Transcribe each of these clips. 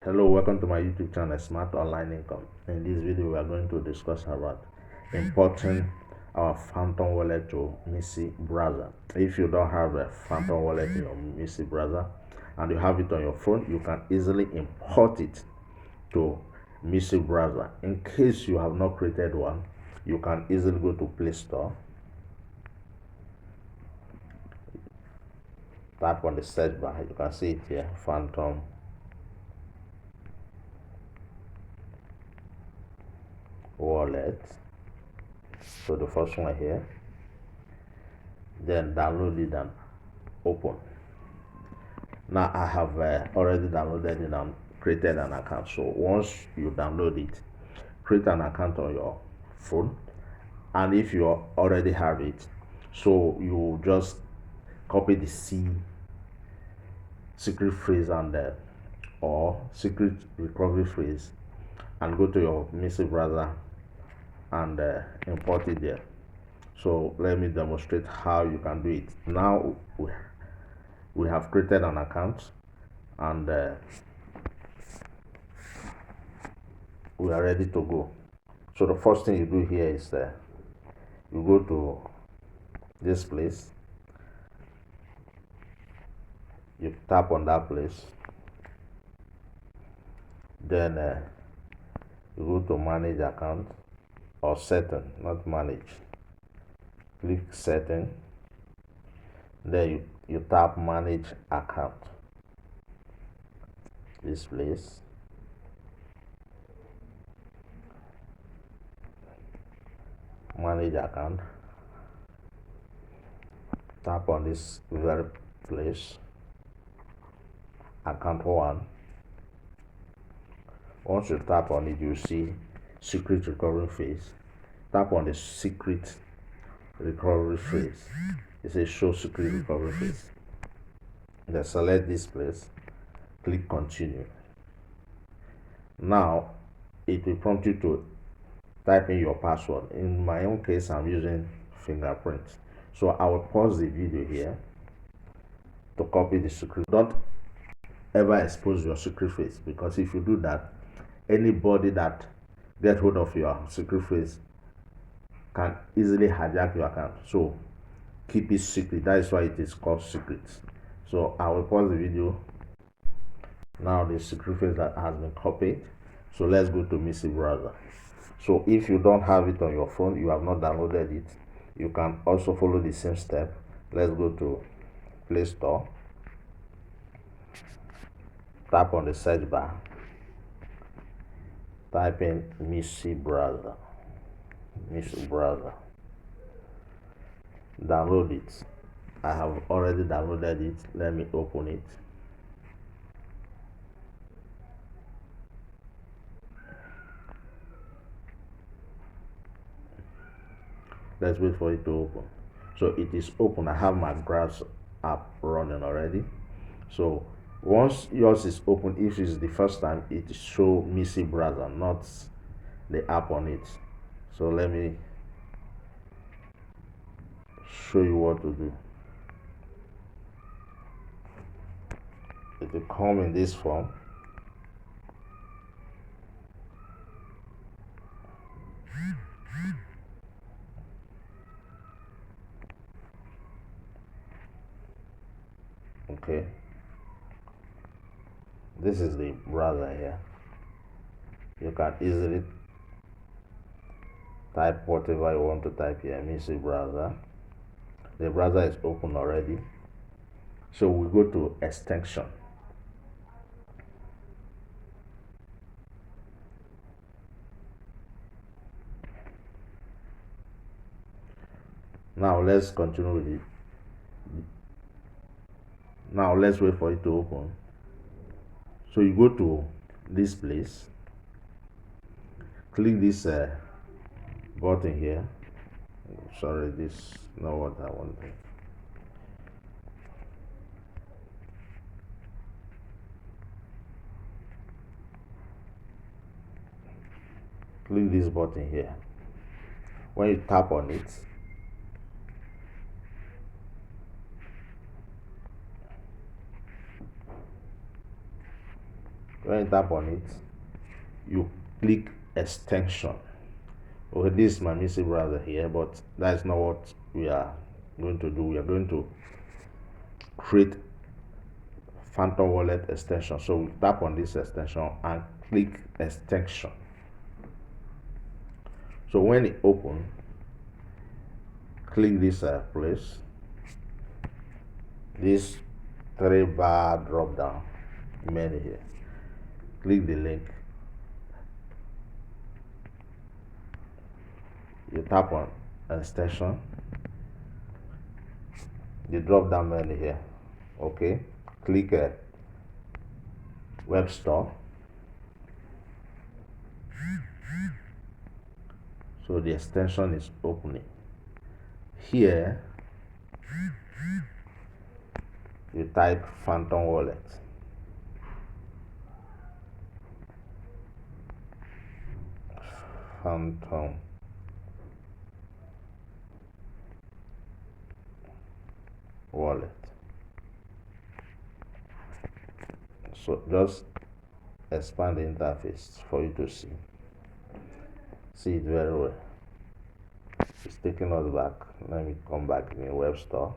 Hello, welcome to my YouTube channel, Smart Online Income. In this video, we are going to discuss about importing our Phantom Wallet to Missy browser. If you don't have a Phantom Wallet in your Missy browser and you have it on your phone, you can easily import it to Missy browser. In case you have not created one, you can easily go to Play Store, tap on the search bar. You can see it here, Phantom Wallet. So the first one here, then download it and open. Now I have already downloaded it and created an account. So once you download it, create an account on your phone, and if you already have it, so you just copy the secret phrase and or secret recovery phrase and go to your Missy browser and import it there. So let me demonstrate how you can do it. Now we have created an account and we are ready to go. So the first thing you do here is you go to this place, you tap on that place, then you go to manage account or setting, not manage. Click setting, then you tap manage account, this place. Manage account, tap on this very place, account 1. Once you tap on it, you see secret recovery phrase. Tap on the secret recovery phrase. It says show secret recovery phrase. Then select this place, click continue. Now it will prompt you to type in your password. In my own case, I'm using fingerprint. So I will pause the video here to copy the secret. Don't ever expose your secret phrase, because if you do that, anybody that gets hold of your secret phrase can easily hijack your account. So keep it secret. That is why it is called secret. So I will pause the video. Now the secret phrase that has been copied. So let's go to Missy browser. So if you don't have it on your phone, you have not downloaded it, you can also follow the same step. Let's go to Play Store, tap on the search bar, type in Missy browser, download it. I have already downloaded it. Let me open it. Let's wait for it to open. So it is open. I have my graphs app running already. So once yours is open, if it's the first time, it show Missy browser, not the app on it. So let me show you what to do. It will come in this form. Okay, this is the browser here. You can easily type whatever you want to type here. Missy browser. The browser is open already. So we go to extension. Now let's continue with it. Now let's wait for it to open. So you go to this place, click this button here. Sorry, this is not what I wanted. Click this button here. When you tap on it, When you tap on it, you click extension. Okay, this is my Missy browser here, but that's not what we are going to do. We are going to create PhantomWallet extension. So we tap on this extension and click extension. So when it opens, click this place, this 3-bar drop down menu here. Click the link. You tap on extension, the drop down menu here. Okay, click web store. So the extension is opening. Here you type PhantomWallet. Phantom Wallet. So just expand the interface for you to see it very well. It's taking us back. Let me come back in the web store,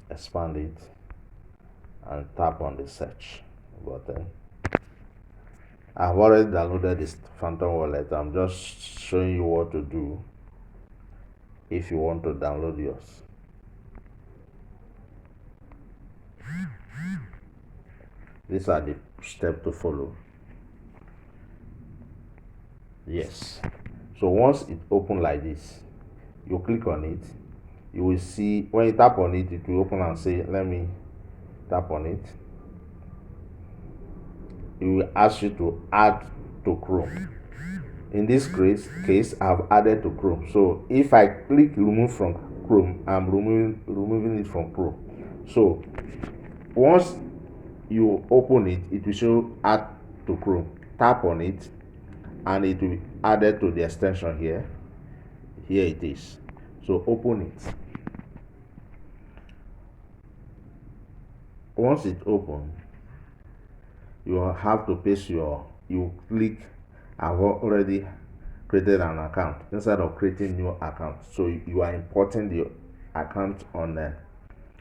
expand it, and tap on the search button. I've already downloaded this PhantomWallet. I'm just showing you what to do if you want to download yours. These are the steps to follow. Yes. So once it opens like this, you click on it. You will see, when you tap on it, it will open and say, let me tap on it. It will ask you to add to Chrome. In this case, I've added to Chrome. So if I click remove from Chrome, I'm removing it from Chrome. So once you open it, it will show add to Chrome. Tap on it and it will be added to the extension here. Here it is. So open it. Once it opens, you have to paste you click I've already created an account instead of creating new account. So you are importing the account on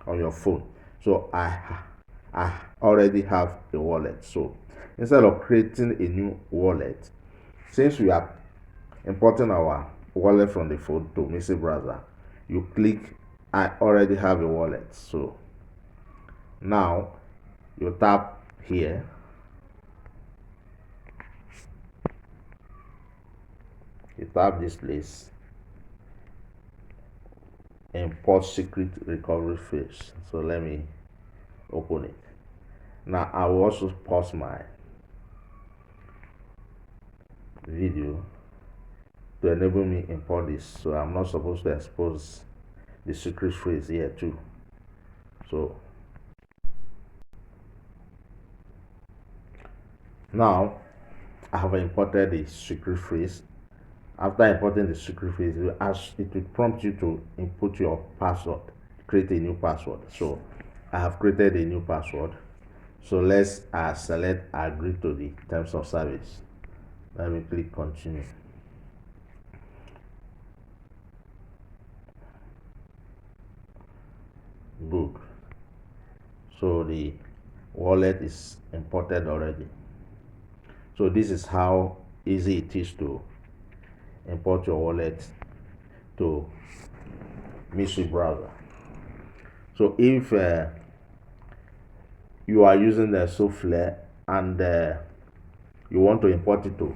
your phone. So I already have a wallet. So instead of creating a new wallet, since we are importing our wallet from the phone to Missy browser, you click I already have a wallet. So now you tap here, you tap this place, import secret recovery phrase. So let me open it. Now I will also pause my video to enable me import this. So I'm not supposed to expose the secret phrase here too. So now I have imported the secret phrase. After importing the secret phrase, it will prompt you to input your password, create a new password. So I have created a new password. So let's select agree to the terms of service. Let me click continue. Good. So the wallet is imported already. So this is how easy it is to import your wallet to Missy browser. So if you are using the software and you want to import it to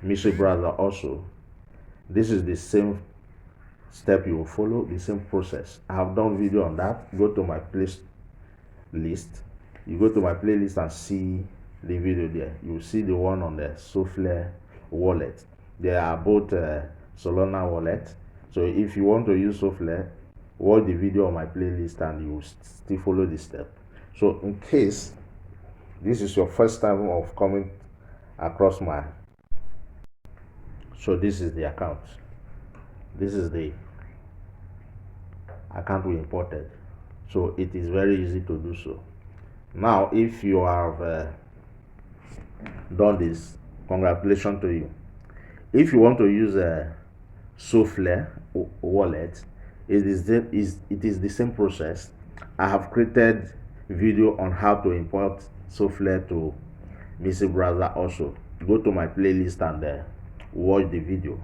Missy browser also, this is the same step you will follow, the same process. I have done video on that. Go to my playlist. You go to my playlist and see the video there. You will see the one on the software wallet. They are both Solana wallet. So if you want to use software, watch the video on my playlist and you will still follow the step. So in case this is your first time of coming across so this is the account. This is the account we imported. So it is very easy to do so. Now if you have done this, congratulations to you. If you want to use a Souffle wallet, it is the same process. I have created video on how to import Souffle to Missy browser. Also go to my playlist and watch the video.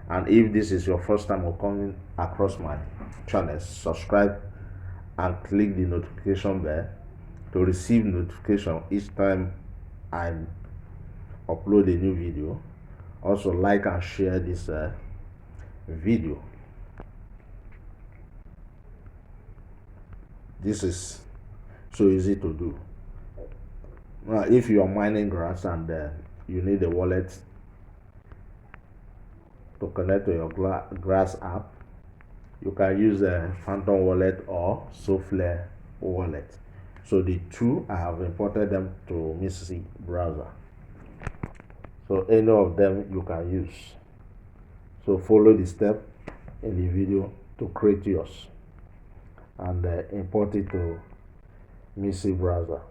And if this is your first time of coming across my channel, subscribe and click the notification bell to receive notification each time I upload a new video. Also like and share this video. This is so easy to do. Now if you are mining grass and you need a wallet to connect to your grass app, you can use a PhantomWallet or Souffle wallet. So the two, I have imported them to Missy browser, so any of them you can use. So follow the step in the video to create yours and import it to Missy browser.